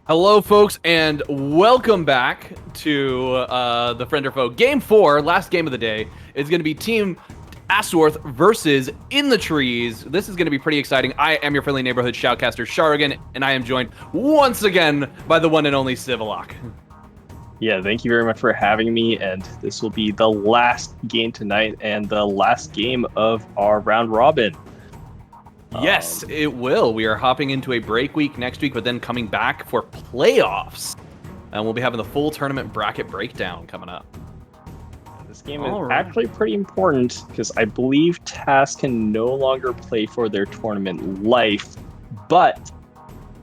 Hello, folks, and welcome back to the Friend or Foe. Game 4, last game of the day, is going to be Team Asworth versus In the Trees. This is going to be pretty exciting. I am your friendly neighborhood shoutcaster, Sharrigan, and I am joined once again by the one and only Civilok. Yeah, thank you very much for having me, and this will be the last game tonight and the last game of our round robin. Yes, it will. We are hopping into a break week next week, but then coming back for playoffs. And we'll be having the full tournament bracket breakdown coming up. This game is actually pretty important because I believe TAS can no longer play for their tournament life, but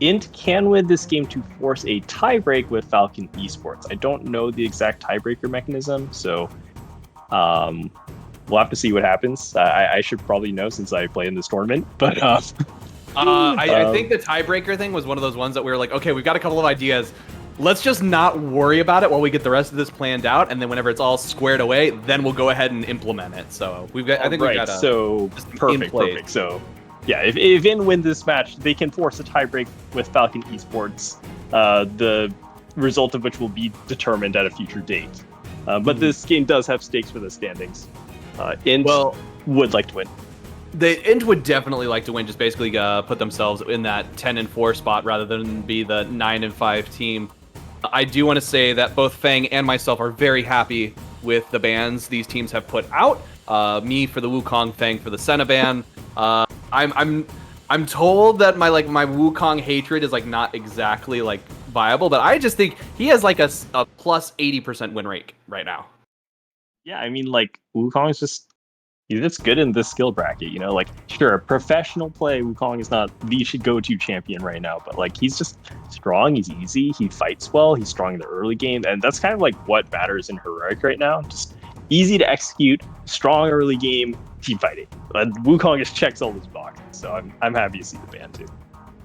INT can win this game to force a tiebreak with Falcon Esports. I don't know the exact tiebreaker mechanism, so we'll have to see what happens. I should probably know since I play in this tournament, but I think the tiebreaker thing was one of those ones that we were like, okay, we've got a couple of ideas. Let's just not worry about it while we get the rest of this planned out, and then whenever it's all squared away, then we'll go ahead and implement it. So we've got, I think we've got perfect. So yeah, if IN win this match, they can force a tiebreak with Falcon Esports, the result of which will be determined at a future date. But this game does have stakes for the standings. INT would like to win. The INT would definitely like to win, just basically put themselves in that 10-4 spot rather than be the 9-5 team. I do want to say that both Fang and myself are very happy with the bans these teams have put out. Me for the Wukong, Fang for the Senna ban. I'm told that my Wukong hatred is not exactly viable, but I just think he has a plus 80% win rate right now. Yeah, I mean, Wukong is he's just good in this skill bracket, sure, professional play, Wukong is not the go-to champion right now, but he's just strong, he's easy, he fights well, he's strong in the early game, and that's kind of what matters in Heroic right now. Just easy to execute, strong early game, team fighting. But Wukong just checks all those boxes, so I'm happy to see the ban too.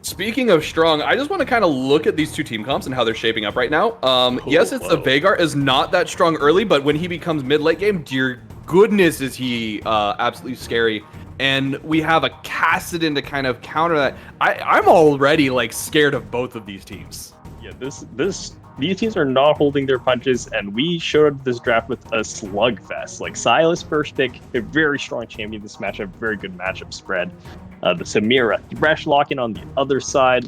Speaking of strong, I just want to kind of look at these two team comps and how they're shaping up right now. Yes, the Veigar is not that strong early, but when he becomes mid-late game, dear goodness, is he absolutely scary. And we have a Kassadin to kind of counter that. I'm already scared of both of these teams. Yeah, these teams are not holding their punches, and we showed this draft with a slugfest. Silas first pick, a very strong champion this match, a very good matchup spread. The Samira Thresh lock-in on the other side,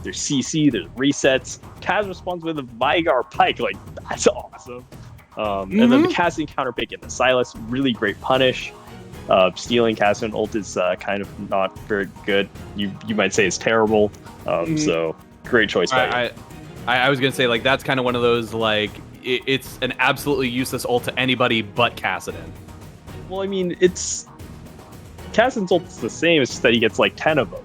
there's CC, there's resets. Kaz responds with a Veigar Pike, that's awesome. And then the Kassadin counter pick in the Silas, really great punish. Stealing Kassadin ult is kind of not very good. You might say it's terrible. So great choice by you. I was gonna say that's kind of one of those it's an absolutely useless ult to anybody but Kassadin. Well, I mean, Kassadin's ult is the same. It's just that he gets 10 of them.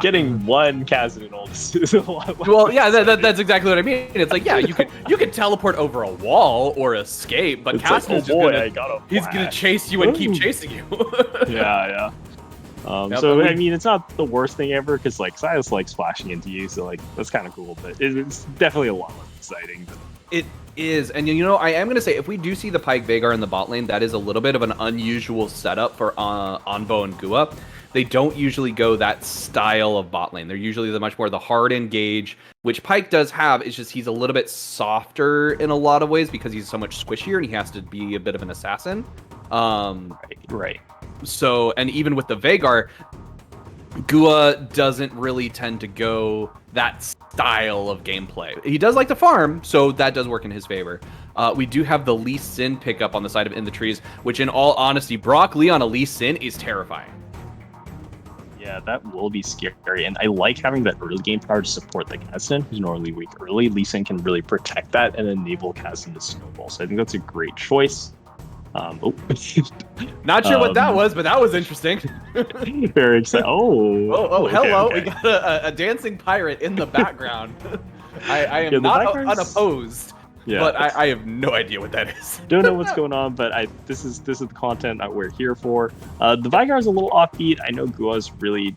Getting one Kassadin ult is a lot. Well, yeah, that's exactly what I mean. It's yeah, you can teleport over a wall or escape, but Kassadin's he's gonna chase you and keep chasing you. Yeah. So I mean, it's not the worst thing ever because Silas likes flashing into you, so that's kind of cool. But it's definitely a lot less exciting. It is, and I am gonna say if we do see the Pyke Veigar in the bot lane, that is a little bit of an unusual setup for Onbo and Gua. They don't usually go that style of bot lane. They're usually much more the hard engage, which Pyke does have. It's just he's a little bit softer in a lot of ways because he's so much squishier and he has to be a bit of an assassin. Right. So, and even with the Veigar, Gua doesn't really tend to go that style of gameplay. He does like to farm, so that does work in his favor. We do have the Lee Sin pickup on the side of In the Trees, which in all honesty, Brock Lee on a Lee Sin is terrifying. Yeah, that will be scary, and I like having that early game power to support the Kassadin, who's normally weak early. Lee Sin can really protect that and enable Kassadin to snowball, so I think that's a great choice. Not sure what that was, but that was interesting. Very exciting. Hello. Okay. We got a dancing pirate in the background. I am not unopposed, but I have no idea what that is. Don't know what's going on, but this is the content that we're here for. The Veigar is a little offbeat. I know Gua is really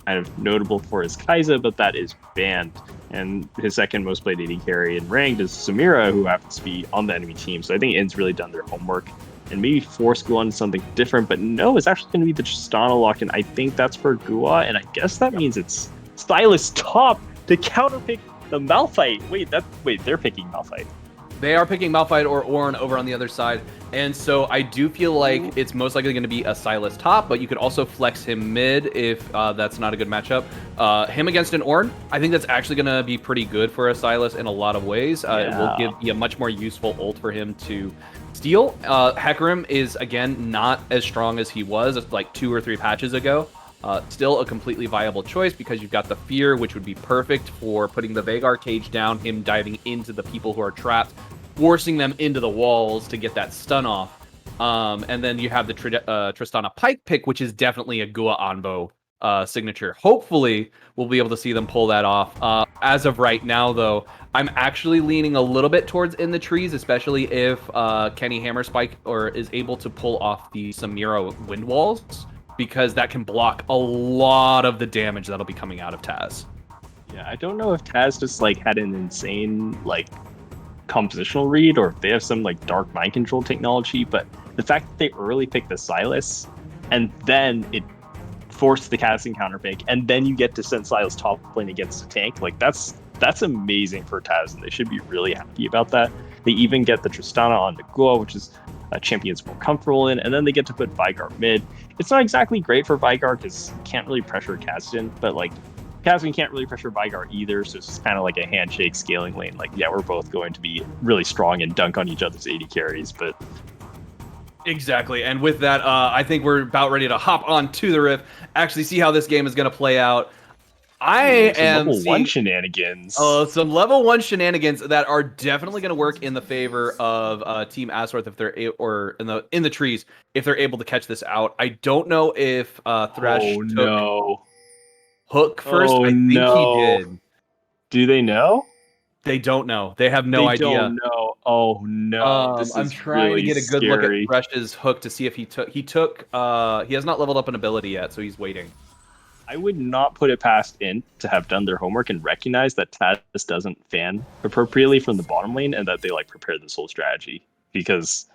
kind of notable for his Kai'Sa, but that is banned. And his second most played AD carry in ranked is Samira, who happens to be on the enemy team. So I think INT's really done their homework and maybe force Gua into something different. But no, it's actually going to be the Tristana lock, and I think that's for Gua. And I guess that means it's Stylus top to counterpick the Malphite. Wait, they're picking Malphite. They are picking Malphite or Ornn over on the other side. And so I do feel like it's most likely going to be a Sylas top, but you could also flex him mid if that's not a good matchup. Him against an Ornn, I think that's actually going to be pretty good for a Sylas in a lot of ways. It will be a much more useful ult for him to steal. Hecarim is, again, not as strong as he was like 2 or 3 patches ago. Still a completely viable choice because you've got the Fear, which would be perfect for putting the Veigar cage down, him diving into the people who are trapped, forcing them into the walls to get that stun off. And then you have the Tristana Pike pick, which is definitely a Gua Anbo signature. Hopefully, we'll be able to see them pull that off. As of right now, though, I'm actually leaning a little bit towards In the Trees, especially if Kenny Hammerspike is able to pull off the Samira Wind Walls, because that can block a lot of the damage that'll be coming out of TAS. Yeah, I don't know if TAS just like had an insane like compositional read or if they have some like dark mind control technology, but the fact that they early picked the Sylas and then it forced the casting counterpick and then you get to send Sylas top lane against a tank, like that's amazing for TAS and they should be really happy about that. They even get the Tristana on the Gua, which is a champion's more comfortable in, and then they get to put Veigar mid. It's not exactly great for Veigar because you can't really pressure Kassadin, but like Kassadin can't really pressure Veigar either, so it's kind of like a handshake scaling lane. Like, yeah, we're both going to be really strong and dunk on each other's 80 carries, but... Exactly, and with that, I think we're about ready to hop on to the Rift, actually see how this game is going to play out. I am level 1 shenanigans. Some level 1 shenanigans that are definitely going to work in the favor of Team Asworth if they're in the trees if they're able to catch this out. I don't know if Thresh took Hook first. I think he did. Do they know? They don't know. They have no idea. They don't know. Oh no! I'm trying to get a good look at Thresh's Hook to see if he took. He has not leveled up an ability yet, so he's waiting. I would not put it past INT to have done their homework and recognize that TAS doesn't fan appropriately from the bottom lane and that they like prepare this whole strategy, because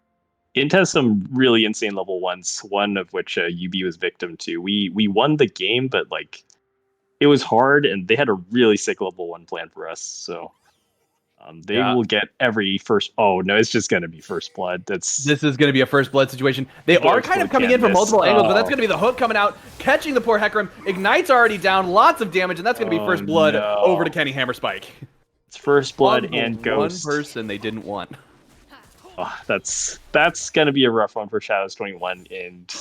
INT has some really insane level 1s, one of which UB was victim to. We won the game, but like it was hard and they had a really sick level 1 plan for us, so they will get every first... Oh no, it's just going to be first blood. This is going to be a first blood situation. They are kind of coming in from multiple angles, but that's going to be the Hook coming out, catching the poor Hecarim. Ignite's already down, lots of damage, and that's going to be first blood over to Kenny Hammerspike. It's first blood and Ghost. One person they didn't want. Oh, that's going to be a rough one for Shadows 21. And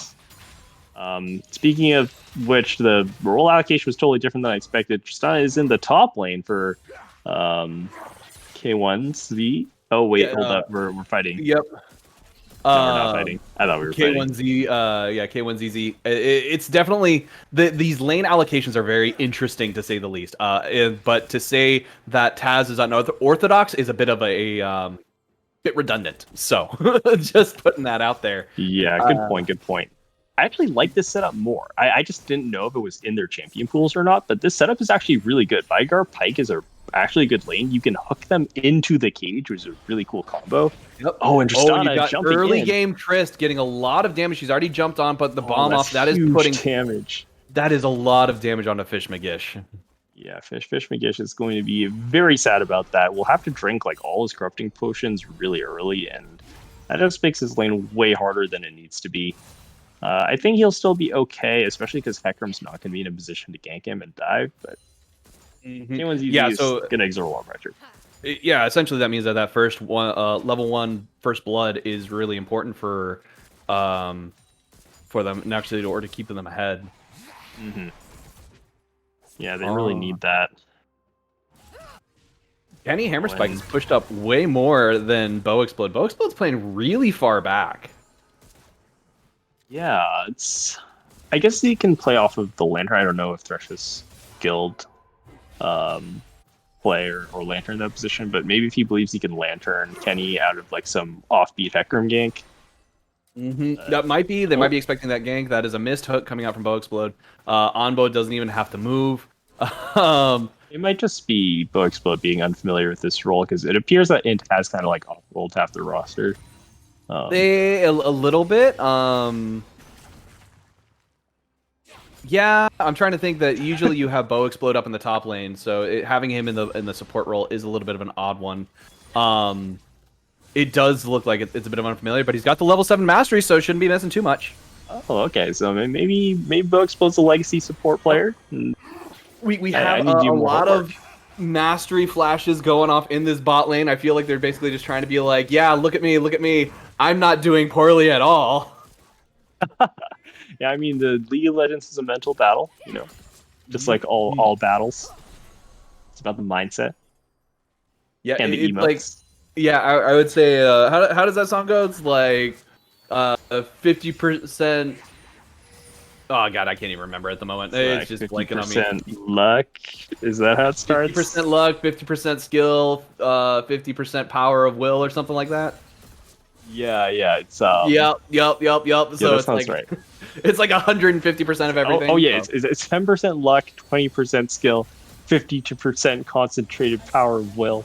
speaking of which, the role allocation was totally different than I expected. Tristana is in the top lane for K1Z. Oh wait, hold up, we're fighting. Yep. No, we're not fighting. I thought we were K1Z, yeah, K1ZZ. It's definitely these lane allocations are very interesting to say the least. But to say that TAS is unorthodox is a bit of a bit redundant. So just putting that out there. Yeah, good point. I actually like this setup more. I just didn't know if it was in their champion pools or not, but this setup is actually really good. Veigar Pike is actually a good lane. You can hook them into the cage, which is a really cool combo. Yep. Oh, and Tristana you got jumping early in. game Trist getting a lot of damage. She's already jumped on, but the bomb off. That is putting damage. That is a lot of damage onto Fish McGish. Yeah, Fish McGish is going to be very sad about that. We'll have to drink like all his corrupting potions really early, and that just makes his lane way harder than it needs to be. I think he'll still be okay, especially because Hecarim's not going to be in a position to gank him and dive, but anyone's easy is going to exert a lot of pressure. Yeah, essentially that means that first one, level 1 first blood is really important for them naturally in order to keep them ahead. Yeah, they really need that. Kenny Hammerspike is pushed up way more than Bow Explode. Bow Explode's playing really far back. Yeah, I guess he can play off of the Lantern. I don't know if Thresh's guild play or Lantern that position, but maybe if he believes he can Lantern Kenny out of like some offbeat Hecarim gank. That might be. They might be expecting that gank. That is a missed hook coming out from Bow Explode. Onbo doesn't even have to move. It might just be Bow Explode being unfamiliar with this role, because it appears that INT has kind of like off-rolled half the roster. They a little bit. Yeah, I'm trying to think that usually you have Bo explode up in the top lane, so having him in the support role is a little bit of an odd one. It does look like it's a bit of unfamiliar, but he's got the level 7 mastery, so shouldn't be missing too much. Oh, okay. So maybe Bo Explode's a legacy support player. We have a lot of mastery flashes going off in this bot lane. I feel like they're basically just trying to be like, yeah, look at me. I'm not doing poorly at all. Yeah, I mean, the League of Legends is a mental battle, just like all battles. It's about the mindset. Yeah, and the it's emotes. like, yeah, I would say, how does that song go? It's like 50%. Oh god, I can't even remember at the moment. It's just blanking on me. 50% luck. Is that how it starts? 50% luck, 50% skill, 50% power of will, or something like that. Yeah. It's Yep. Yeah, So that it's like sounds right. it's like 150% of everything. Oh yeah, it's 10% luck, 20% skill, 50% concentrated power of will.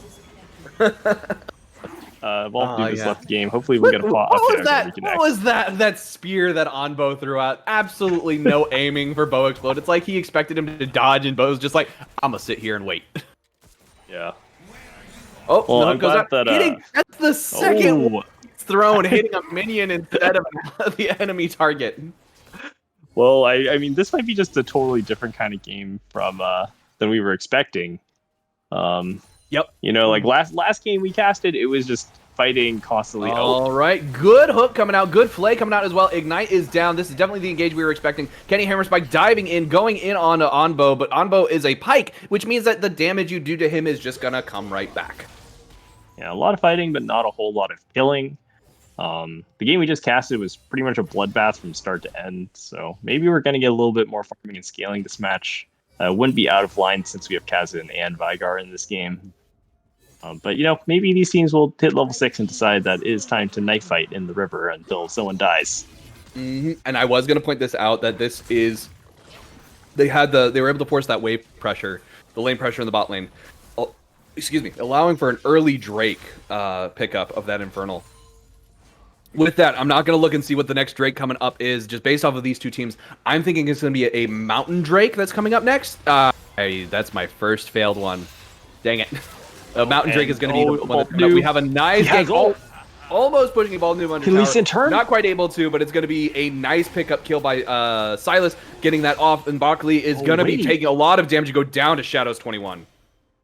Evolve Dude just left the game. Hopefully we'll get a pot. What was that? What was that spear that Onbo threw out? Absolutely no aiming for Bo Explode. It's like he expected him to dodge, and Bo's just like, I'm gonna sit here and wait. Yeah. Oh, well, no, I'm goes glad out. that Hitting, that's the second thrown, hitting a minion instead of the enemy target. Well, I mean, this might be just a totally different kind of game from than we were expecting. Yep. Like last game we casted, it was just fighting constantly. All right, good hook coming out, good flay coming out as well. Ignite is down. This is definitely the engage we were expecting. Kenny Hammerspike diving in, going in on Onbo, but Onbo is a pike, which means that the damage you do to him is just gonna come right back. Yeah, a lot of fighting, but not a whole lot of killing. The game we just casted was pretty much a bloodbath from start to end, so maybe we're going to get a little bit more farming and scaling this match. Wouldn't be out of line since we have Kazin and Vygar in this game. But, maybe these teams will hit level 6 and decide that it is time to knife fight in the river until someone dies. Mm-hmm. And I was going to point this out, that this is... They were able to force that wave pressure, the lane pressure in the bot lane. Excuse me, allowing for an early Drake pickup of that Infernal. With that, I'm not going to look and see what the next Drake coming up is. Just based off of these two teams, I'm thinking it's going to be a Mountain Drake that's coming up next. Hey, that's my first failed one. Dang it. Mountain Drake is going to be the one that's coming up. We have a nice gank. Almost pushing a ball new under tower. In turn? Not quite able to, but it's going to be a nice pickup kill by Silas, getting that off. And Bakali is going to be taking a lot of damage to go down to Shadows 21.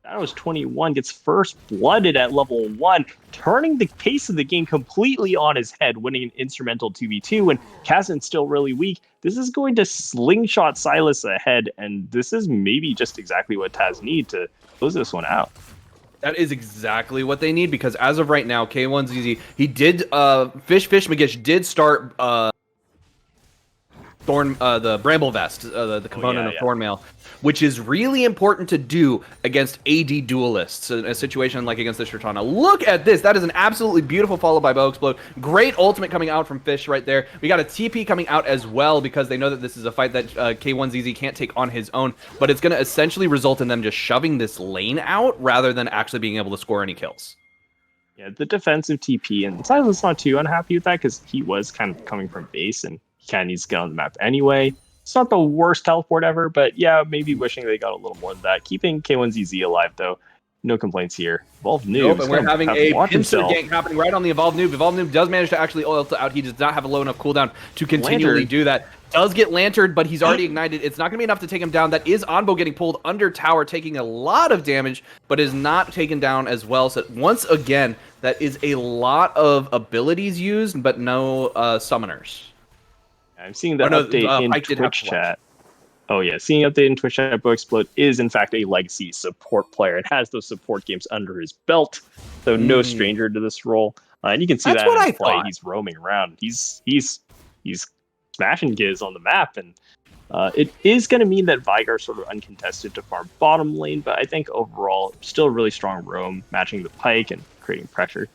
Shadows 21 gets first blooded at level 1, turning the pace of the game completely on his head, winning an instrumental 2v2, and Kazin's still really weak. This is going to slingshot Silas ahead, and this is maybe just exactly what TAS need to close this one out. That is exactly what they need, because as of right now, K1ZZ, he did, Fish Magish did start, the Bramble Vest, the component of Thornmail, which is really important to do against AD duelists in a situation like against this Shirtana. Look at this. That is an absolutely beautiful follow by Bo Explode. Great ultimate coming out from Fish right there. We got a TP coming out as well, because they know that this is a fight that K1ZZ can't take on his own, but it's going to essentially result in them just shoving this lane out rather than actually being able to score any kills. Yeah, the defensive TP, and Silas not too unhappy with that, because he was kind of coming from base, and he kind of needs to get on the map anyway. It's not the worst teleport ever, but yeah, maybe wishing they got a little more than that. Keeping K1ZZ alive, though. No complaints here. Evolve Noob. Nope, and we're having a pincer gank happening right on the Evolve Noob. Evolve Noob does manage to actually ult out. He does not have a low enough cooldown to continually do that. Does get lanterned, but he's already ignited. It's not going to be enough to take him down. That is Onbo getting pulled under tower, taking a lot of damage, but is not taken down as well. So once again, that is a lot of abilities used, but no summoners. I'm seeing the update in Twitch chat. Oh yeah, seeing update in Twitch chat, Bo Explode is in fact a legacy support player and has those support games under his belt, so no stranger to this role. And you can see that in his play. He's roaming around. He's smashing giz on the map, and it is going to mean that Vygar's sort of uncontested to farm bottom lane, but I think overall still a really strong roam, matching the pike and creating pressure.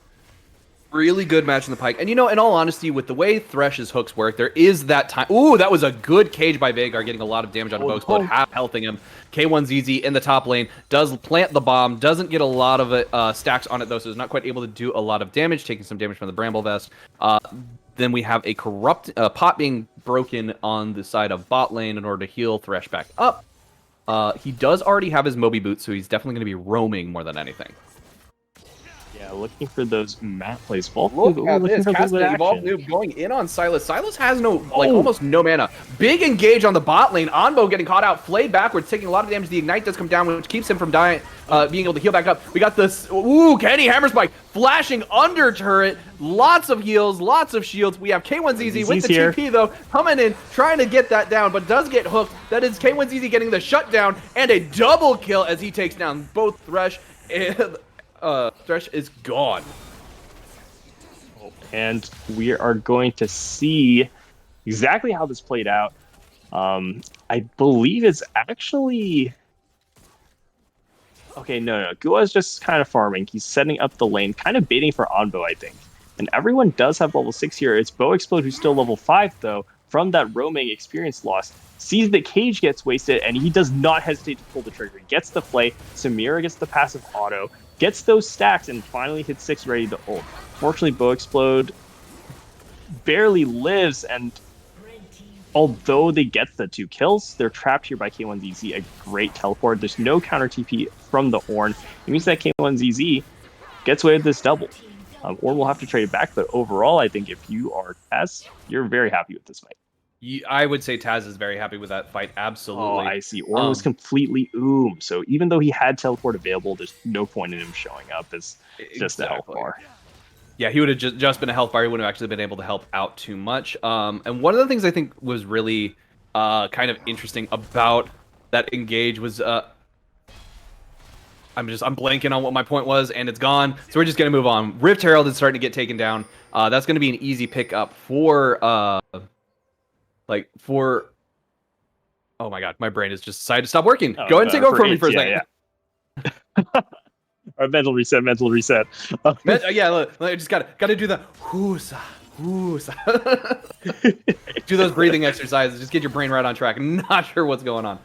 Really good match in the pike. And in all honesty, with the way Thresh's hooks work, there is that time. Ooh, that was a good cage by Vagar, getting a lot of damage on Bo Explode, half-healthing him. K1ZZ in the top lane, does plant the bomb, doesn't get a lot of it, stacks on it, though, so is not quite able to do a lot of damage, taking some damage from the Bramble Vest. Then we have a corrupt pot being broken on the side of bot lane in order to heal Thresh back up. He does already have his Moby boots, so he's definitely going to be roaming more than anything. Yeah, looking for those map plays. Vault Look Noob, at looking this. for Cast good Evolve action. Noob going in on Silas. Silas has no, almost no mana. Big engage on the bot lane. Onbo getting caught out, flayed backwards, taking a lot of damage. The Ignite does come down, which keeps him from dying, being able to heal back up. We got this, Kenny Hammerspike flashing under turret. Lots of heals, lots of shields. We have K1ZZ with the TP, though, coming in, trying to get that down, but does get hooked. That is K1ZZ getting the shutdown and a double kill as he takes down both Thresh and Thresh is gone. And we are going to see exactly how this played out. I believe it's actually... Okay, no. Gua's just kind of farming. He's setting up the lane, kind of baiting for Onbo, I think. And everyone does have level 6 here. It's Bo Explode, who's still level 5, though, from that roaming experience loss. Sees the cage gets wasted, and he does not hesitate to pull the trigger. He gets the play. Samira gets the passive auto, gets those stacks, and finally hits 6 ready to ult. Fortunately, Bo Explode barely lives, and although they get the 2 kills, they're trapped here by K1ZZ, a great teleport. There's no counter TP from the Ornn. It means that K1ZZ gets away with this double. Ornn will have to trade it back, but overall, I think if you are TAS, you're very happy with this fight. I would say Taz is very happy with that fight, absolutely. Oh, I see. Ornn was completely so even though he had teleport available, there's no point in him showing up as just a health bar. Yeah, he would have just been a health bar. He wouldn't have actually been able to help out too much. And one of the things I think was really kind of interesting about that engage was I'm blanking on what my point was, and it's gone. So we're just gonna move on. Rift Herald is starting to get taken down. That's gonna be an easy pickup for oh my god, my brain has just decided to stop working. Go ahead and take over for me for a second. Our mental reset. Yeah, look, I just gotta do the whoosa. Do those breathing exercises. Just get your brain right on track. I'm not sure what's going on.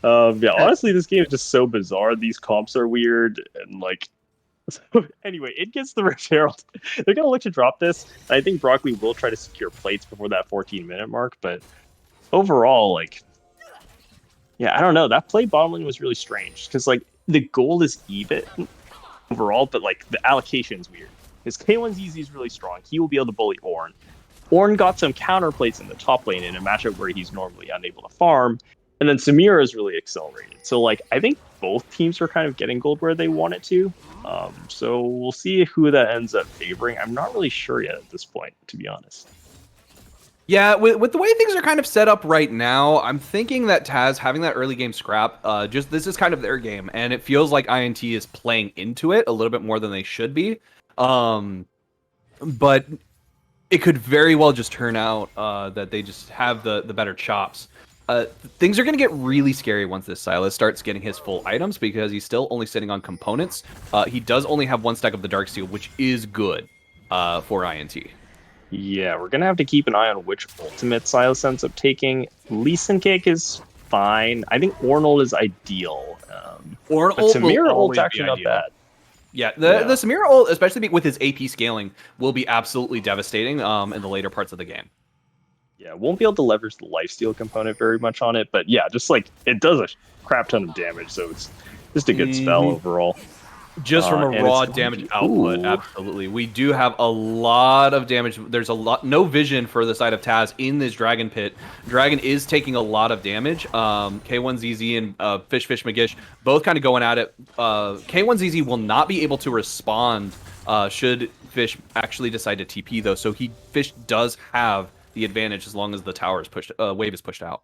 Yeah, honestly, this game is just so bizarre. These comps are weird, and so anyway, it gets the Rift Herald. They're gonna look to drop this. I think Broccoli will try to secure plates before that 14-minute mark, but overall, yeah, I don't know. That play bottom lane was really strange because the goal is even overall, but the allocation is weird. Because K1ZZ is really strong. He will be able to bully Ornn. Ornn got some counter plates in the top lane in a matchup where he's normally unable to farm. And then Samira is really accelerated. So I think both teams are kind of getting gold where they want it to. So we'll see who that ends up favoring. I'm not really sure yet at this point, to be honest. Yeah, with the way things are kind of set up right now, I'm thinking that Taz having that early game scrap, this is kind of their game, and it feels like INT is playing into it a little bit more than they should be. But it could very well just turn out that they just have the better chops. Things are going to get really scary once this Silas starts getting his full items because he's still only sitting on components. He does only have 1 stack of the Darksteel, which is good for INT. Yeah, we're going to have to keep an eye on which ultimate Silas ends up taking. Lee Sin Cake is fine. I think Ornn is ideal. But Samira ult's actually not bad. Yeah, the Samira ult, especially with his AP scaling, will be absolutely devastating in the later parts of the game. Yeah, won't be able to leverage the lifesteal component very much on it, but yeah, just it does a crap ton of damage, so it's just a good spell overall. Just from a raw damage output, absolutely. We do have a lot of damage. There's no vision for the side of Taz in this Dragon Pit. Dragon is taking a lot of damage. K1ZZ and Fish Magish both kind of going at it. K1ZZ will not be able to respond should Fish actually decide to TP, though, so Fish does have the advantage as long as the tower is pushed, wave is pushed out.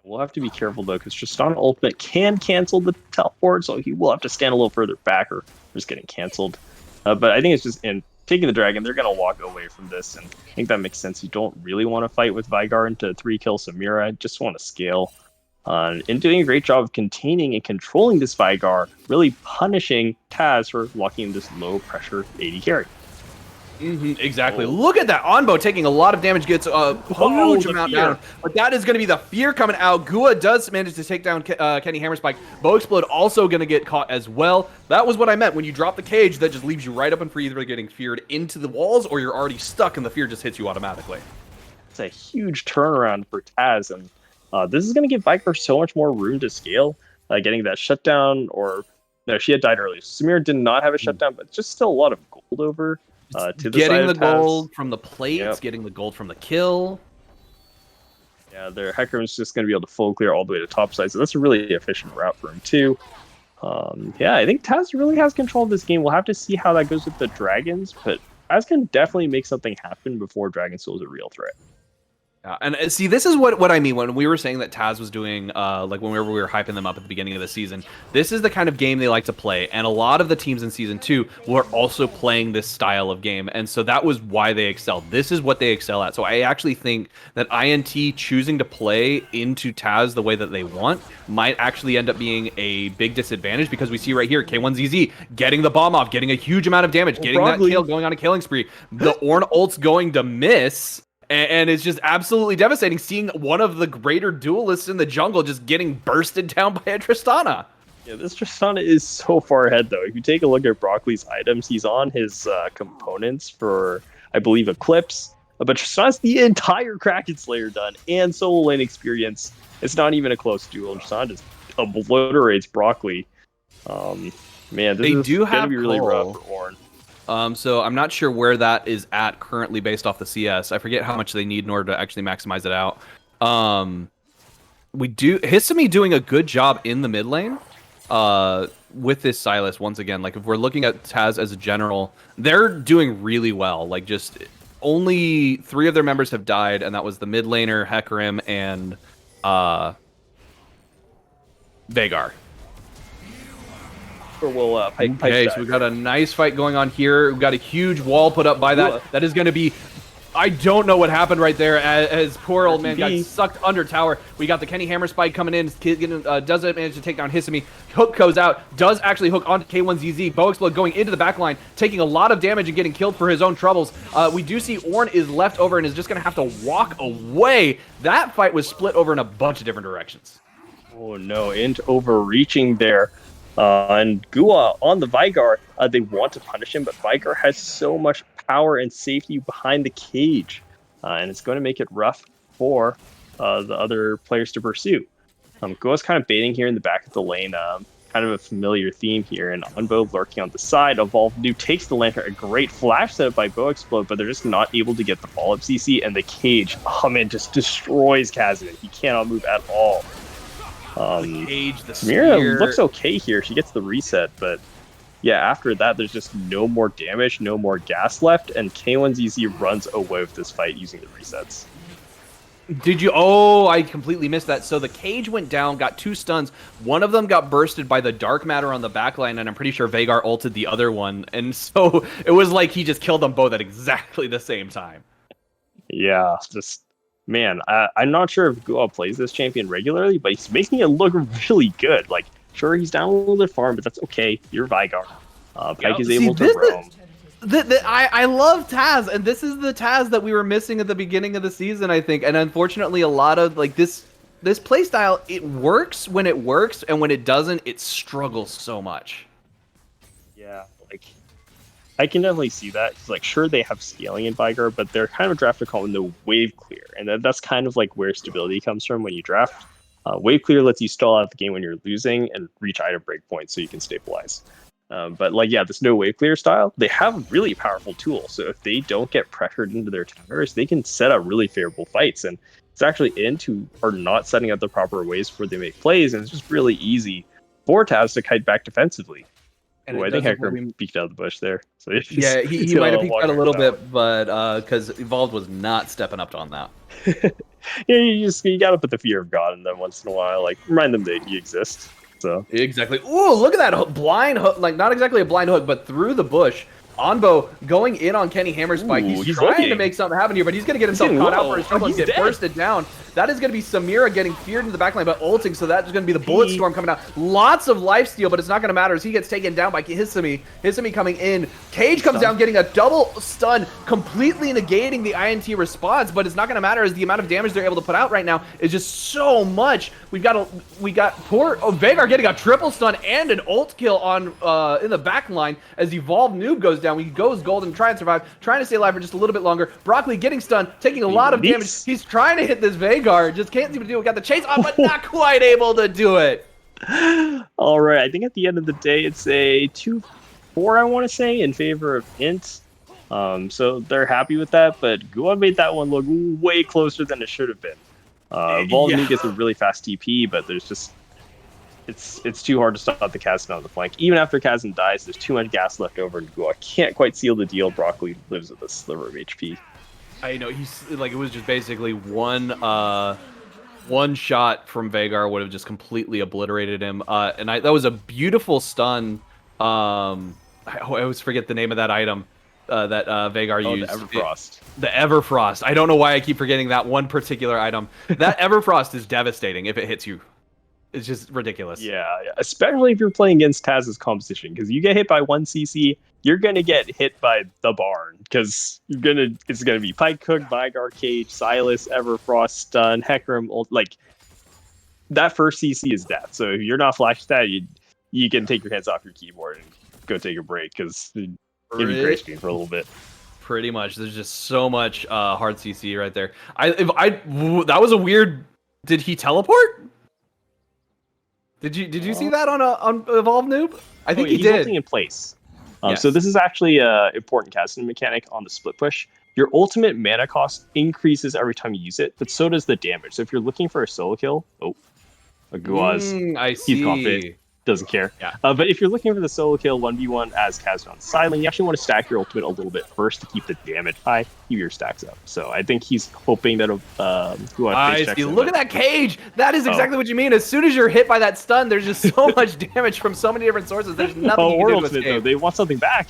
We'll have to be careful, though, because Tristan ultimate can cancel the teleport, so he will have to stand a little further back or just getting canceled. But I think it's just in taking the dragon, they're going to walk away from this, and I think that makes sense. You don't really want to fight with Vygarn to 3-kill Samira. Just want to scale. And doing a great job of containing and controlling this Vygar, really punishing Taz for locking this low-pressure AD carry. Exactly. Look at that. Onbo taking a lot of damage, gets a huge amount down. But that is going to be the fear coming out. Gua does manage to take down Kenny Hammerspike. Bo Explode also going to get caught as well. That was what I meant. When you drop the cage, that just leaves you right up and for either getting feared into the walls or you're already stuck and the fear just hits you automatically. It's a huge turnaround for TAS, and this is going to give Viper so much more room to scale. Getting that shutdown, or no, she had died early. Samir did not have a shutdown, but just still a lot of gold over to the side Getting the of TAS. gold from the plates, getting the gold from the kill. Yeah, their Hecarim is just going to be able to full clear all the way to top side, so that's a really efficient route for him too. Yeah, I think TAS really has control of this game. We'll have to see how that goes with the Dragons, but TAS can definitely make something happen before Dragon Soul is a real threat. And see, this is what I mean when we were saying that TAS was doing, like when we were hyping them up at the beginning of the season. This is the kind of game they like to play, and a lot of the teams in Season 2 were also playing this style of game, and so that was why they excelled. This is what they excel at. So I actually think that INT choosing to play into TAS the way that they want might actually end up being a big disadvantage, because we see right here, K1ZZ getting the bomb off, getting a huge amount of damage, getting that kill, going on a killing spree. The Ornn ult's going to miss, and it's just absolutely devastating seeing one of the greater duelists in the jungle just getting bursted down by a Tristana. Yeah, this Tristana is so far ahead, though. If you take a look at Broccoli's items, he's on his components for, I believe, Eclipse. But Tristana's the entire Kraken Slayer done, and solo lane experience. It's not even a close duel. Tristana just obliterates Broccoli. Man, this is going to be really rough for Ornn. So I'm not sure where that is at currently based off the CS. I forget how much they need in order to actually maximize it out. We do Hisami doing a good job in the mid lane with this Sylas once again. Like, if we're looking at TAS as a general, they're doing really well. Like, just only 3 of their members have died, and that was the mid laner, Hecarim, and Veigar. We'll pipe okay, so we got a nice fight going on here. We've got a huge wall put up by that. That is going to be... I don't know what happened right there as poor old man got sucked under tower. We got the Kenny Hammer spike coming in. Doesn't manage to take down Hisami. Hook goes out. Does actually hook onto K1ZZ. Bow Explode going into the back line, taking a lot of damage and getting killed for his own troubles. We do see Ornn is left over and is just going to have to walk away. That fight was split over in a bunch of different directions. Oh no, INT overreaching there. And Gua on the Veigar, they want to punish him, but Veigar has so much power and safety behind the cage, and it's going to make it rough for the other players to pursue. Gua's kind of baiting here in the back of the lane, kind of a familiar theme here, and Unbo lurking on the side. Evolve New takes the lantern, a great flash setup by Bow Explode, but they're just not able to get the follow-up CC, and the cage, oh man, just destroys Kazan. He cannot move at all. Mira looks okay here. She gets the reset, but yeah, after that, there's just no more damage, no more gas left, and K1ZZ runs away with this fight using the resets. Did you? Oh, I completely missed that. So the cage went down, got 2 stuns. One of them got bursted by the dark matter on the backline, and I'm pretty sure Veigar ulted the other one. And so it was like he just killed them both at exactly the same time. Yeah, just... Man, I'm not sure if Gua plays this champion regularly, but he's making it look really good. Like, sure, he's down a little bit farm, but that's okay. You're Veigar. Pyke is able to roam. I love TAS, and this is the TAS that we were missing at the beginning of the season, I think. And unfortunately, a lot of like this playstyle, it works when it works, and when it doesn't, it struggles so much. Yeah, like... I can definitely see that. It's like, sure, they have scaling in Veigar, but they're kind of drafted calling the wave clear. And that's kind of like where stability comes from when you draft. Wave clear lets you stall out the game when you're losing and reach item breakpoints so you can stabilize. But like, yeah, this no wave clear style, they have really powerful tools. So if they don't get pressured into their towers, they can set up really favorable fights. And it's actually INT who are not setting up the proper ways where they make plays. And it's just really easy for TAS to kite back defensively. And I think Hecarim peeked out of the bush there. So yeah, he might have peeked out a little bit, but because Evolved was not stepping up on that. Yeah, you gotta put the fear of God in them once in a while, like remind them that you exist. So exactly. Ooh, look at that blind hook! Like not exactly a blind hook, but through the bush. Onbo going in on Kenny Hammer spike. He's trying to make something happen here, but he's gonna get himself caught out for his trouble and get bursted down. That is going to be Samira getting feared into the backline, but ulting, so that's going to be the Bullet Storm coming out. Lots of lifesteal, but it's not going to matter as he gets taken down by Hisami. Hisami coming in. Cage comes down, getting a double stun, completely negating the INT response, but it's not going to matter as the amount of damage they're able to put out right now is just so much. We got poor Veigar getting a triple stun and an ult kill on in the back line as Evolved Noob goes down. He goes gold and try and survive, trying to stay alive for just a little bit longer. Broccoli getting stunned, taking a lot of damage. He's trying to hit this Veigar, just can't seem to do it. Got the chase on, but not quite able to do it. All right, I think at the end of the day, it's a 2-4, I want to say, in favor of INT. So they're happy with that, but Gua made that one look way closer than it should have been. Volney gets a really fast TP, but there's just it's too hard to stop the Kazan on the flank. Even after Kazan dies, there's too much gas left over, and Gua can't quite seal the deal. Broccoli lives with a sliver of HP. I know, he's like, it was just basically one shot from Veigar would have just completely obliterated him. And that was a beautiful stun. I always forget the name of that item that Veigar used. The Everfrost. The Everfrost. I don't know why I keep forgetting that one particular item. That Everfrost is devastating if it hits you. It's just ridiculous. Yeah. Especially if you're playing against TAS's composition, because you get hit by 1 CC, you're gonna get hit by the barn, because it's gonna be Pike Cook, Veigar, Cage, Silas, Everfrost, Stun, Hecarim, like that first CC is death. So if you're not flash that, you can take your hands off your keyboard and go take a break, because give you gray screen for a little bit. Pretty much. There's just so much hard CC right there. That was a weird. Did he teleport? Did you see that on Evolve Noob? I think he he's did. ulting in place. Yes. So this is actually an important casting mechanic on the split push. Your ultimate mana cost increases every time you use it, but so does the damage. So if you're looking for a solo kill, Guaz, he's confident, doesn't care. Yeah. But if you're looking for the solo kill 1v1 as Kazan on silent, you actually want to stack your ultimate a little bit first to keep the damage high, keep your stacks up. So I think he's hoping that Guaz look at that Cage! That is exactly what you mean. As soon as you're hit by that stun, there's just so much damage from so many different sources. There's nothing you can do to escape. Though, they want something back.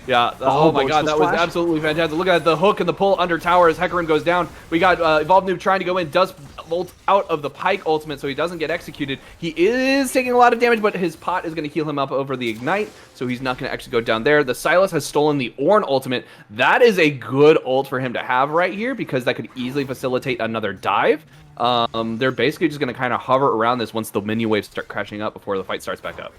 Yeah, oh my god, that was absolutely fantastic. Look at the hook and the pull under tower as Hecarim goes down. We got Evolved Noob trying to go in, does ult out of the Pike ultimate so he doesn't get executed. He is taking a lot of damage, but his pot is going to heal him up over the Ignite, so he's not going to actually go down there. The Silas has stolen the Ornn ultimate. That is a good ult for him to have right here, because that could easily facilitate another dive. They're basically just going to kind of hover around this once the minion waves start crashing up before the fight starts back up.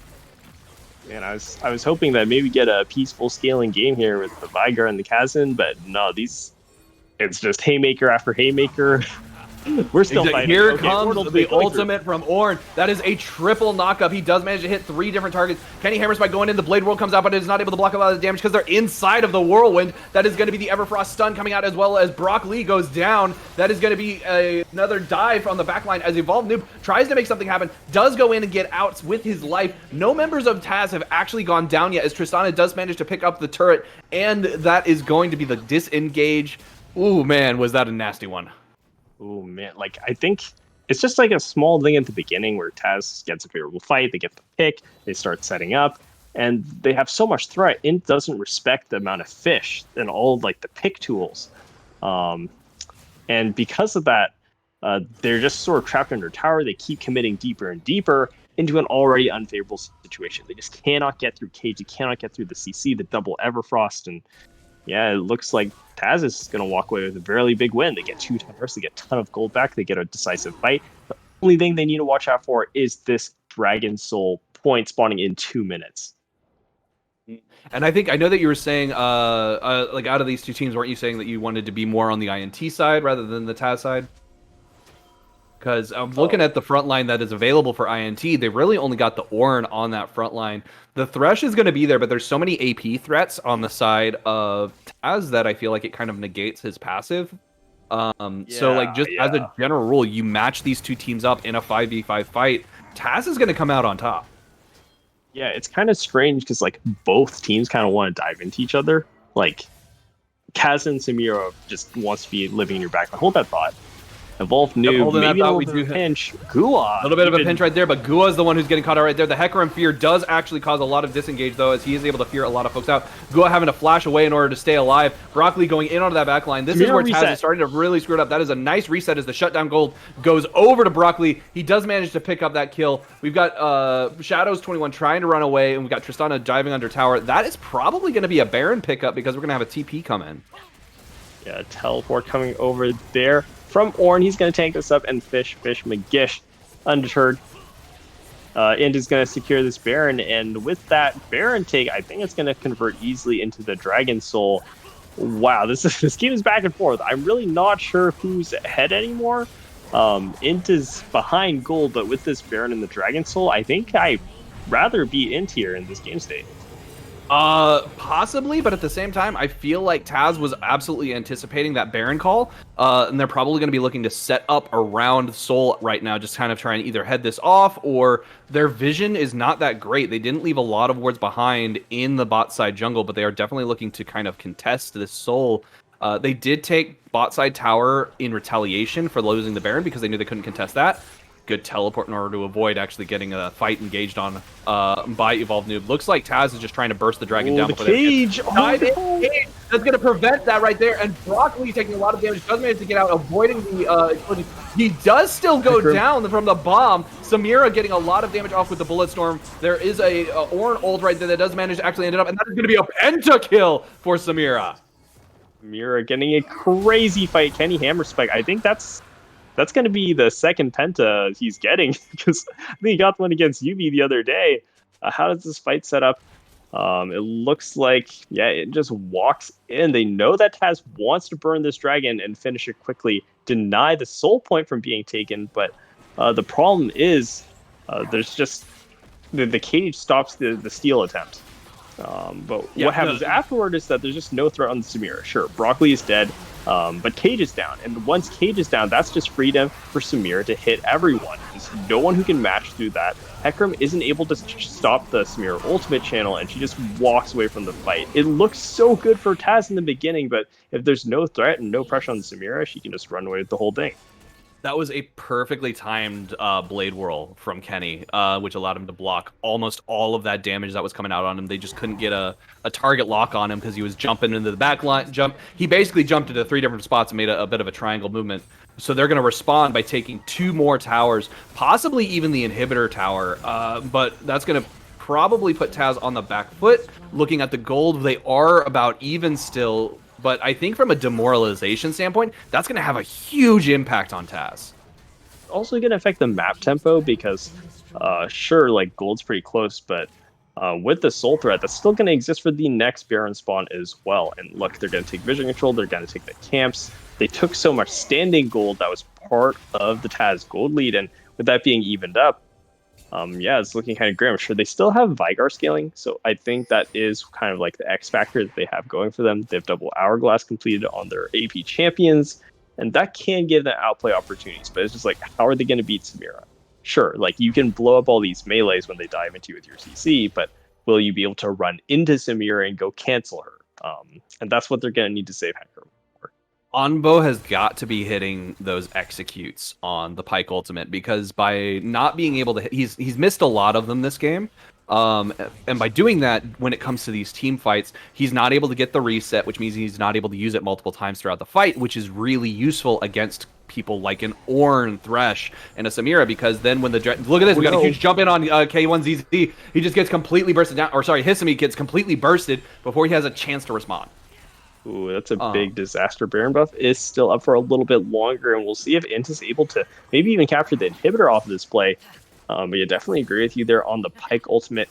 And I was hoping that maybe get a peaceful scaling game here with the Veigar and the Kazan, but no, it's just haymaker after haymaker. We're still fighting. Here comes the ultimate from Ornn. That is a triple knockup. He does manage to hit 3 different targets. Kenny hammers by going in. The Blade World comes out, but it is not able to block a lot of the damage because they're inside of the Whirlwind. That is going to be the Everfrost stun coming out, as well as Brock Lee goes down. That is going to be another dive on the backline as Evolved Noob tries to make something happen, does go in and get out with his life. No members of TAS have actually gone down yet, as Tristana does manage to pick up the turret, and that is going to be the disengage. Ooh, man, was that a nasty one. Oh man, like I think it's just like a small thing at the beginning where TAS gets a favorable fight, they get the pick, they start setting up, and they have so much threat. INT doesn't respect the amount of fish and all like the pick tools, and because of that, they're just sort of trapped under tower. They keep committing deeper and deeper into an already unfavorable situation. They just cannot get through Cage, they cannot get through the CC, the double Everfrost, and yeah, it looks like TAS is going to walk away with a very big win. They get 2 towers, they get a ton of gold back, they get a decisive fight. The only thing they need to watch out for is this Dragon Soul point spawning in 2 minutes. And I know that you were saying, like out of these 2 teams, weren't you saying that you wanted to be more on the INT side rather than the TAS side? Because I'm looking at the front line that is available for INT. They really only got the Ornn on that front line. The Thresh is going to be there, but there's so many AP threats on the side of TAS that I feel like it kind of negates his passive. So, like, just as a general rule, you match these 2 teams up in a 5v5 fight, TAS is going to come out on top. Yeah, it's kind of strange because, like, both teams kind of want to dive into each other. Like, Kazan Samira just wants to be living in your background. Hold that thought. Evolve noob, holding that maybe a thought, little we bit do of a pinch. Gua. A little bit of a pinch right there, but Gua is the one who's getting caught out right there. The Hecarim Fear does actually cause a lot of disengage, though, as he is able to fear a lot of folks out. Gua having to flash away in order to stay alive. Broccoli going in onto that back line. This is where Taz is starting to really screw it up. That is a nice reset as the shutdown gold goes over to Broccoli. He does manage to pick up that kill. We've got Shadows21 trying to run away, and we've got Tristana diving under tower. That is probably going to be a Baron pickup because we're going to have a TP come in. Yeah, teleport coming over there. From Ornn, he's going to tank this up, and Fish McGish, undeterred. INT is going to secure this Baron, and with that Baron take, I think it's going to convert easily into the Dragon Soul. Wow, this game is back and forth. I'm really not sure who's ahead anymore. INT is behind gold, but with this Baron and the Dragon Soul, I think I'd rather be INT here in this game state. Possibly, but at the same time, I feel like Taz was absolutely anticipating that Baron call, and they're probably going to be looking to set up around Soul right now, just kind of trying to either head this off, or their vision is not that great. They didn't leave a lot of wards behind in the bot side jungle, but they are definitely looking to kind of contest this Soul. They did take bot side tower in retaliation for losing the Baron because they knew they couldn't contest that. Good teleport in order to avoid actually getting a fight engaged on by Evolve Noob. Looks like Taz is just trying to burst the dragon down. The cage! Cage! That's going to prevent that right there. And Broccoli taking a lot of damage. Does manage to get out, avoiding the... he does still go down from the bomb. Samira getting a lot of damage off with the Bullet Storm. There is a Ornn ult right there that does manage to actually end it up. And that is going to be a pentakill for Samira. Samira getting a crazy fight. Kenny Hammer Spike. I think that's going to be the second penta he's getting, because I think he got one against Yubi the other day. How does this fight set up? It looks like, yeah, it just walks in. They know that Taz wants to burn this dragon and finish it quickly, deny the soul point from being taken, but the problem is there's just... The cage stops the steal attempt. But what happens afterward is that there's just no threat on the Samira. Sure, Broccoli is dead, but Cage is down. And once Cage is down, that's just freedom for Samira to hit everyone. There's no one who can match through that. Hecarim isn't able to stop the Samira ultimate channel, and she just walks away from the fight. It looks so good for Taz in the beginning, but if there's no threat and no pressure on the Samira, she can just run away with the whole thing. That was a perfectly timed Blade Whirl from Kenny, which allowed him to block almost all of that damage that was coming out on him. They just couldn't get a target lock on him because he was jumping into the back line. He basically jumped into 3 different spots and made a bit of a triangle movement. So they're going to respond by taking 2 more towers, possibly even the inhibitor tower. But that's going to probably put Taz on the back foot. Looking at the gold, they are about even still. But I think from a demoralization standpoint, that's going to have a huge impact on Taz. Also going to affect the map tempo because, sure, like gold's pretty close, but with the soul threat, that's still going to exist for the next Baron spawn as well. And look, they're going to take vision control, they're going to take the camps. They took so much standing gold that was part of the Taz gold lead, and with that being evened up, yeah, it's looking kind of grim. Sure, they still have Vigar scaling, so I think that is kind of like the X factor that they have going for them. They have double Hourglass completed on their AP champions, and that can give them outplay opportunities, but it's just like, how are they going to beat Samira? Sure, like you can blow up all these melees when they dive into you with your CC, but will you be able to run into Samira and go cancel her? And that's what they're going to need to save Hecarim. Onbo has got to be hitting those executes on the Pyke ultimate, because by not being able to, he's missed a lot of them this game. And by doing that, when it comes to these team fights, he's not able to get the reset, which means he's not able to use it multiple times throughout the fight, which is really useful against people like an Ornn, Thresh, and a Samira, because then when the look at this, we got a huge jump in on K1ZZ. He just gets completely bursted down, or sorry, Hisami gets completely bursted before he has a chance to respond. Ooh, that's a big disaster. Baron buff is still up for a little bit longer, and we'll see if INT is able to maybe even capture the inhibitor off of this play. But yeah, definitely agree with you there on the Pyke ultimate.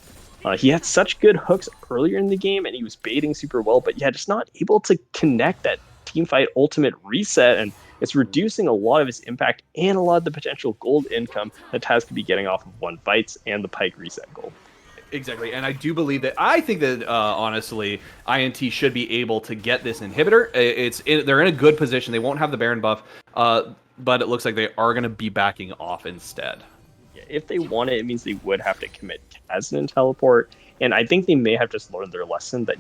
He had such good hooks earlier in the game, and he was baiting super well, but yeah, just not able to connect that teamfight ultimate reset, and it's reducing a lot of his impact and a lot of the potential gold income that Taz could be getting off of one fights and the Pyke reset gold. Exactly, and I do believe that. I think that honestly, INT should be able to get this inhibitor. They're in a good position. They won't have the Baron buff, but it looks like they are going to be backing off instead. Yeah, if they want it, it means they would have to commit Kazan and teleport, And I think they may have just learned their lesson that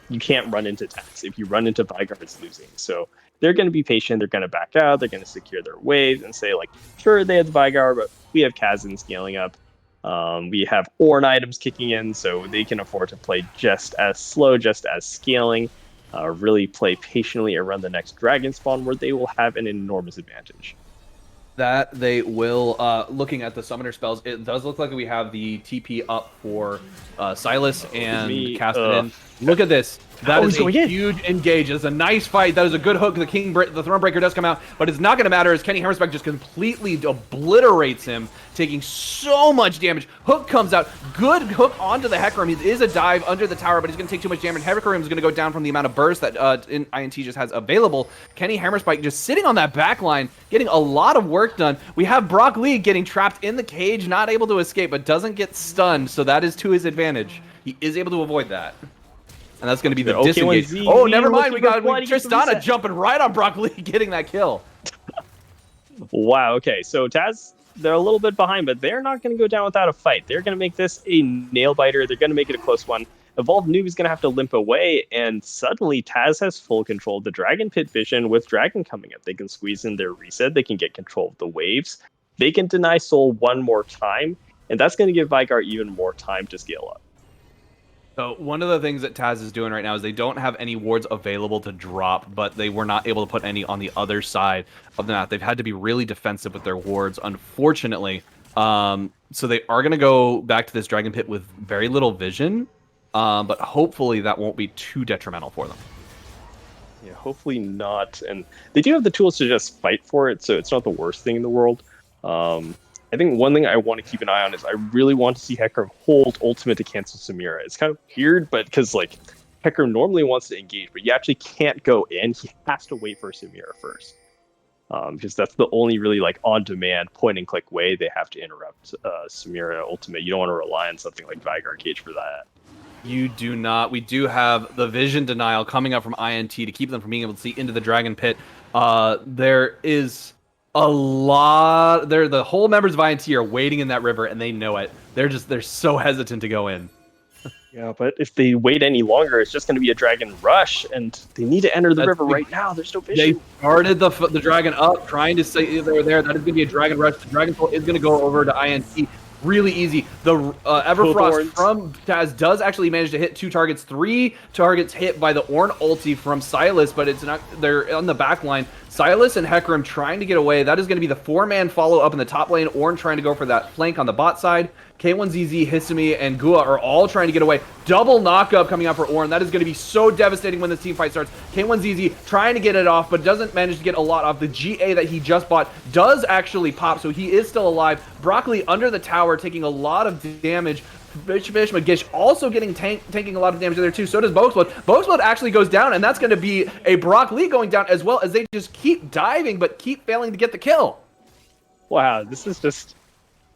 you can't run into TAS. If you run into Vygar, it's losing. So they're going to be patient. They're going to back out. They're going to secure their waves and say, like, sure, they have the Vygar, but we have Kazan scaling up. We have Ornn items kicking in, so they can afford to play just as slow, just as scaling. Really play patiently around the next dragon spawn where they will have an enormous advantage. That they will. Looking at the summoner spells, it does look like we have the TP up for Silas and Caspian. Look at this. That is a huge engage. It's a nice fight. That is a good hook. The Thronebreaker does come out, but it's not going to matter as Kenny Hammerspike just completely obliterates him, taking so much damage. Hook comes out. Good hook onto the Hecarim. He is a dive under the tower, but he's going to take too much damage. Hecarim is going to go down from the amount of burst that INT just has available. Kenny Hammerspike just sitting on that back line, getting a lot of work done. We have Brock Lee getting trapped in the cage, not able to escape, but doesn't get stunned, so that is to his advantage. He is able to avoid that. And that's going to be the disengage. Oh, never mind. We got Tristana jumping right on Brock Lee, getting that kill. Wow. Okay. So TAS, they're a little bit behind, but they're not going to go down without a fight. They're going to make this a nail biter. They're going to make it a close one. Evolved Noob is going to have to limp away, and suddenly TAS has full control of the Dragon Pit vision with Dragon coming up. They can squeeze in their reset. They can get control of the waves. They can deny Soul one more time, and that's going to give Vygar even more time to scale up. So one of the things that TAS is doing right now is they don't have any wards available to drop, but they were not able to put any on the other side of the map. They've had to be really defensive with their wards, unfortunately. So they are going to go back to this Dragon Pit with very little vision, but hopefully that won't be too detrimental for them. Yeah, hopefully not. And they do have the tools to just fight for it, so it's not the worst thing in the world. I think one thing I want to keep an eye on is I really want to see Hecarim hold ultimate to cancel Samira. It's kind of weird, but because like Hecarim normally wants to engage, but you actually can't go in. He has to wait for Samira first. Because that's the only really like on-demand point-and-click way they have to interrupt Samira ultimate. You don't want to rely on something like Vygar Cage for that. You do not. We do have the vision denial coming up from INT to keep them from being able to see into the Dragon Pit. There is a lot. The whole members of INT are waiting in that river, and they know it. They're so hesitant to go in. Yeah, but if they wait any longer, it's just going to be a dragon rush, and they need to enter the river right now. There's no vision. They started the dragon up, trying to say they were there. That is going to be a dragon rush. The Dragon Soul is going to go over to INT. Really easy. The Everfrost from TAS does actually manage to hit 2 targets. 3 targets hit by the Ornn ulti from Silas, but it's not. They're on the back line. Silas and Hecarim trying to get away. That is going to be the 4-man follow up in the top lane. Ornn trying to go for that flank on the bot side. K1ZZ, Hisumi, and Gua are all trying to get away. Double knockup coming out for Ornn. That is going to be so devastating when this team fight starts. K1ZZ trying to get it off, but doesn't manage to get a lot off. The GA that he just bought does actually pop, so he is still alive. Broccoli under the tower taking a lot of damage. Magish also getting tanking a lot of damage there too. So does Boxblood. Boxblood actually goes down, and that's going to be a Brock Lee going down as well, as they just keep diving but keep failing to get the kill. Wow, this is just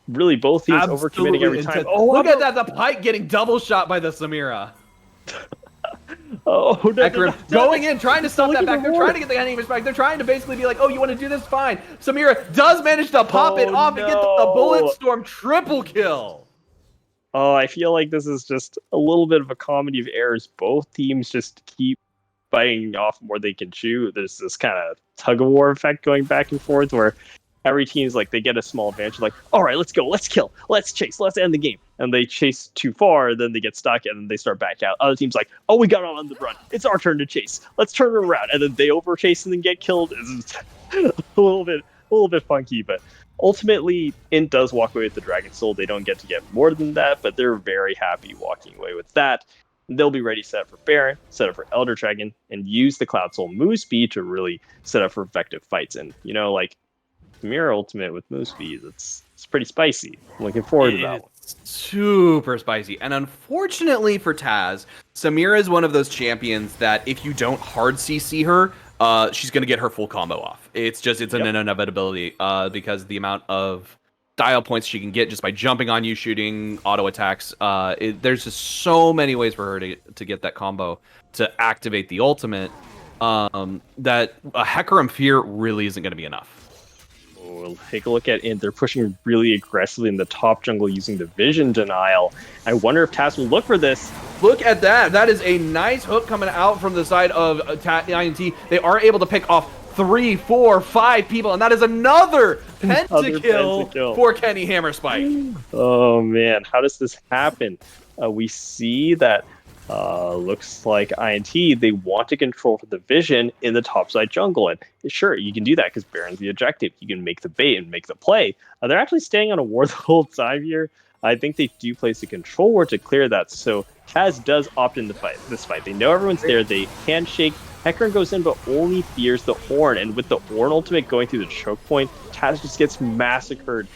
really both teams overcommitting every time. Oh, look at that! The Pike getting double shot by the Samira. Oh, no, going in, trying to stop that back. They're trying to get the enemies back. They're trying to basically be like, oh, you want to do this? Fine. Samira does manage to pop it off and get the Bullet Storm triple kill. Oh, I feel like this is just a little bit of a comedy of errors. Both teams just keep biting off more they can chew. There's this kind of tug-of-war effect going back and forth where every team's like, they get a small advantage, like, all right, let's go, let's kill, let's chase, let's end the game. And they chase too far, then they get stuck, and then they start back out. Other teams like, oh, we got on the run. It's our turn to chase. Let's turn it around. And then they overchase and then get killed. It's a little bit funky, but ultimately, INT does walk away with the Dragon Soul. They don't get to get more than that, but they're very happy walking away with that. They'll be ready set up for Baron, set up for Elder Dragon, and use the Cloud Soul move speed to really set up for effective fights. And, you know, like, Mirror Ultimate with move speed, it's pretty spicy. I'm looking forward to that one. Super spicy. And unfortunately for TAS, Samira is one of those champions that if you don't hard CC her, she's going to get her full combo off. It's an inevitability because the amount of dial points she can get just by jumping on you, shooting auto attacks. There's just so many ways for her to get that combo to activate the ultimate that a Hecarim Fear really isn't going to be enough. We'll take a look at INT. They're pushing really aggressively in the top jungle using the vision denial. I wonder if TAS will look for this. Look at that. That is a nice hook coming out from the side of INT. They are able to pick off 3, 4, 5 people, and that is another pentakill for Kenny Hammerspike. Oh, man. How does this happen? We see that looks like INT, they want to control the vision in the topside jungle. And sure, you can do that because Baron's the objective. You can make the bait and make the play. They're actually staying on a ward the whole time here. I think they do place a control ward to clear that. So TAS does opt in this fight. They know everyone's there. They handshake. Hecarim goes in, but only fears the Ornn. And with the Ornn ultimate going through the choke point, TAS just gets massacred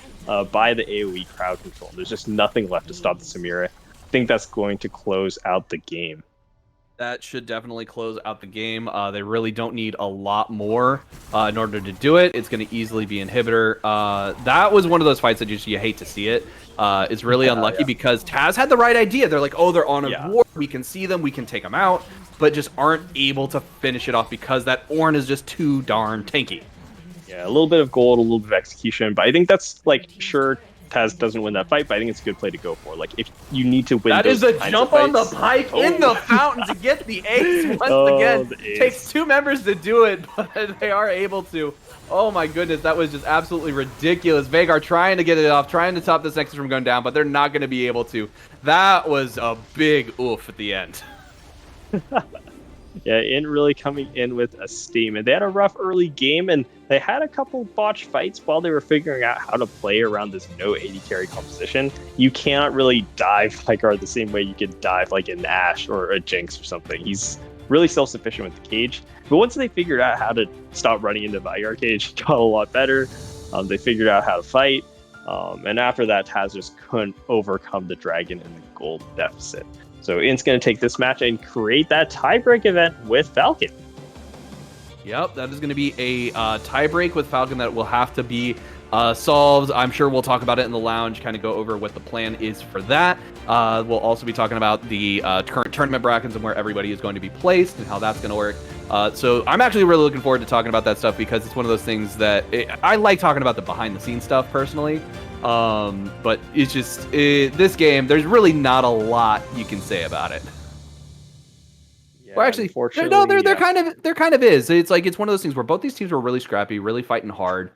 by the AoE crowd control. There's just nothing left to stop the Samira. I think that's going to close out the game. That should definitely close out the game. They really don't need a lot more in order to do it. It's going to easily be inhibitor. That was one of those fights that you hate to see it. It's really unlucky because TAS had the right idea. They're like, oh, they're on a ward. We can see them. We can take them out. But just aren't able to finish it off because that Ornn is just too darn tanky. Yeah, a little bit of gold, a little bit of execution. But I think that's, like, sure, TAS doesn't win that fight, but I think it's a good play to go for. Like, if you need to win that is a jump on the pike in the fountain to get the ace. Once again, takes 2 members to do it, but they are able to. Oh my goodness, that was just absolutely ridiculous. Veigar trying to get it off, trying to stop this Nexus from going down, but they're not going to be able to. That was a big oof at the end. Yeah, INT really coming in with a statement. They had a rough early game, and they had a couple botched fights while they were figuring out how to play around this no AD carry composition. You cannot really dive Veigar the same way you can dive like an Ashe or a Jinx or something. He's really self-sufficient with the cage. But once they figured out how to stop running into Veigar cage, it got a lot better. They figured out how to fight. And after that, TAS just couldn't overcome the dragon and the gold deficit. So INT's going to take this match and create that tiebreak event with Falcon. Yep, that is going to be a tiebreak with Falcon that will have to be solved. I'm sure we'll talk about it in the lounge, kind of go over what the plan is for that. We'll also be talking about the current tournament brackets and where everybody is going to be placed and how that's going to work. So I'm actually really looking forward to talking about that stuff because it's one of those things that I like talking about the behind-the-scenes stuff personally. But it's just this game. There's really not a lot you can say about it. Yeah, well, actually, no, there kind of is. It's like it's one of those things where both these teams were really scrappy, really fighting hard.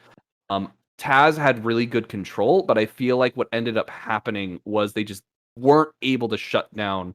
TAS had really good control, but I feel like what ended up happening was they just weren't able to shut down